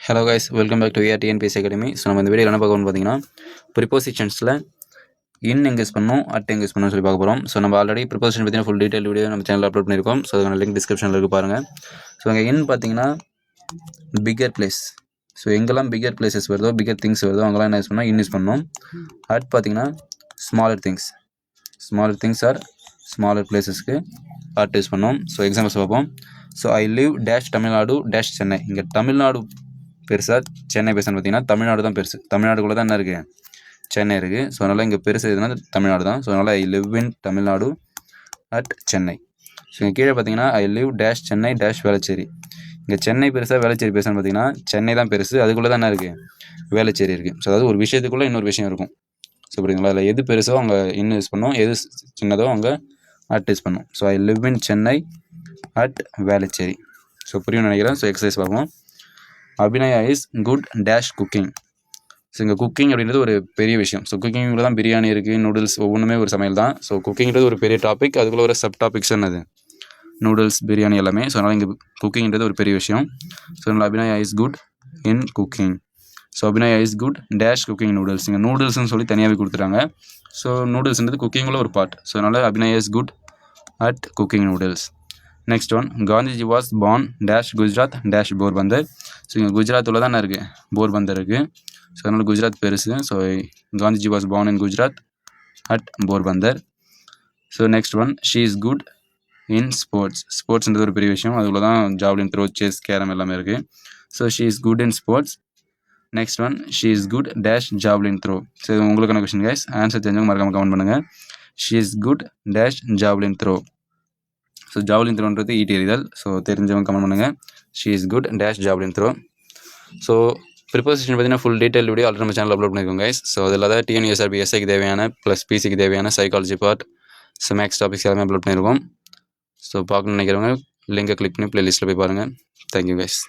Hello guys, welcome back to TNPSC academy. So நம்ம இந்த video என்ன பார்க்க போகிறோம் பார்த்தீங்கன்னா, ப்ரிப்போசிஷன்ஸில் இன் எங்கே யூஸ் பண்ணணும், அட் எங்கே யூஸ் பண்ணணும்னு சொல்லி பார்க்க போகிறோம். ஸோ நம்ம ஆல்ரெடி ப்ரிப்போசிஷன் பார்த்தீங்கன்னா ஃபுல் டீட்டெயில் வீடியோ நம்ம சேனலில் அப்லோட் பண்ணியிருக்கோம். ஸோ அதுக்கான லிங்க் டிஸ்கிரிப்ஷனில் இருக்குது பாருங்கள். ஸோ அங்கே இன் பார்த்தீங்கன்னா பிக்கர் பிளேஸ். ஸோ எங்கெல்லாம் பிக்கர் பிளேசஸ் வருதோ, பிக்கர் திங்ஸ் வருதோ அங்கெல்லாம் என்ன யூஸ் பண்ணால் இன் யூஸ் பண்ணணும். அட் பார்த்தீங்கன்னா ஸ்மாலர் திங்ஸ் ஆர் ஸ்மாலர் பிளேசஸ்க்கு அட் யூஸ் பண்ணோம். ஸோ எக்ஸாம்பிள்ஸ் பார்ப்போம். So I live dash Tamil Nadu dash Chennai. இங்கே தமிழ்நாடு பெருசாக சென்னை பெருசான்னு பார்த்தீங்கன்னா தமிழ்நாடு தான் பெருசு. தமிழ்நாடுக்குள்ளே தான் என்ன இருக்குது, சென்னை இருக்குது. ஸோ அதனால் இங்கே பெருசு எதுனா தமிழ்நாடு தான். ஸோ அதனால் I live in Tamil Nadu at Chennai. So இங்கே கீழே பார்த்தீங்கன்னா ஐ live dash Chennai dash Velachery. இங்கே சென்னை பெருசாக வேளச்சேரி பெருசான்னு பார்த்தீங்கன்னா சென்னை தான் பெருசு, அதுக்குள்ளே தான் என்ன இருக்குது, வேளச்சேரி இருக்குது. ஸோ அதாவது ஒரு விஷயத்துக்குள்ளே இன்னொரு விஷயம் இருக்கும். ஸோ புரியுதுங்களா, அதில் எது பெருசோ அங்கே இன் யூஸ் பண்ணோம், எது சின்னதோ அங்கே அட் யூஸ் பண்ணோம். So I live in Chennai at Velachery. So புரியும்னு நினைக்கிறேன். ஸோ எக்ஸசைஸ் பார்ப்போம். Abhinaya is good dash cooking. So இங்கே குக்கிங் அப்படின்றது ஒரு பெரிய விஷயம். ஸோ குக்கிங்கில் தான் பிரியாணி இருக்குது, நூடுல்ஸ், ஒவ்வொன்றுமே ஒரு சமையல் தான். ஸோ குக்கிங்கிறது ஒரு பெரிய டாபிக், அதுக்குள்ளே ஒரு சப் டாபிக்ஸ் என்னது, நூடுல்ஸ், பிரியாணி எல்லாமே. ஸோ அதனால் இங்கே குக்கிங்கிறது ஒரு பெரிய விஷயம். ஸோ அதனால் Abhinaya is good in cooking. So Abhinaya is good dash cooking noodles. இங்கே நூடுல்ஸ்னு சொல்லி தனியாகவே கொடுத்துட்டாங்க. ஸோ நூடுல்ஸ்ன்றது குக்கிங்கில் ஒரு பார்ட். ஸோ அதனால் Abhinaya is good at cooking noodles. Next one, Gandhiji was born dash Gujarat dash Porbandar. So இங்கே குஜராத்தில் தான் இருக்குது, போர்பந்தர் இருக்குது. ஸோ அதனால் குஜராத் பெருசு. So Gandhiji was born in Gujarat at Porbandar. So next one, she is good in sports. ஸ்போர்ட்ஸ்ன்றது ஒரு பெரிய விஷயம், அதுக்குள்ள தான் ஜாவ்லின் த்ரோ, செஸ், கேரம் எல்லாமே இருக்குது. So she is good in sports. Next one, she is good dash javelin throw. So இது உங்களுக்கான கொஸ்டின் கைஸ், ஆன்சர் தெரிஞ்சவங்க மறக்காம கமெண்ட் பண்ணுங்கள். She is good dash javelin throw. So javelin த்ரோன்றது ஈட்டி எறிதல். ஸோ தெரிஞ்சவங்க கமெண்ட் பண்ணுங்கள். She is good dash javelin throw. So preposition பார்த்தீங்கன்னா ஃபுல் டீட்டெயில் வீடியோ ஆல்ரெடி நம்ம சேனல் அப்லோட் பண்ணியிருக்கோம் கைஸ். ஸோ அதில் தான் டிஎன்யூஎஸ்ஆர்பி எஸ்ஐக்கு தேவையான ப்ளஸ் பிசிக்கு தேவையான சைக்காலஜி பார்ட், மேக்ஸ் டாபிக்ஸ் எல்லாமே அப்லோட் பண்ணியிருக்கோம். ஸோ பார்க்கணும்னு நினைக்கிறவங்க லிங்கை கிளிக் பண்ணி ப்ளேலிஸ்ட்டில் போய் பாருங்கள். Thank you guys.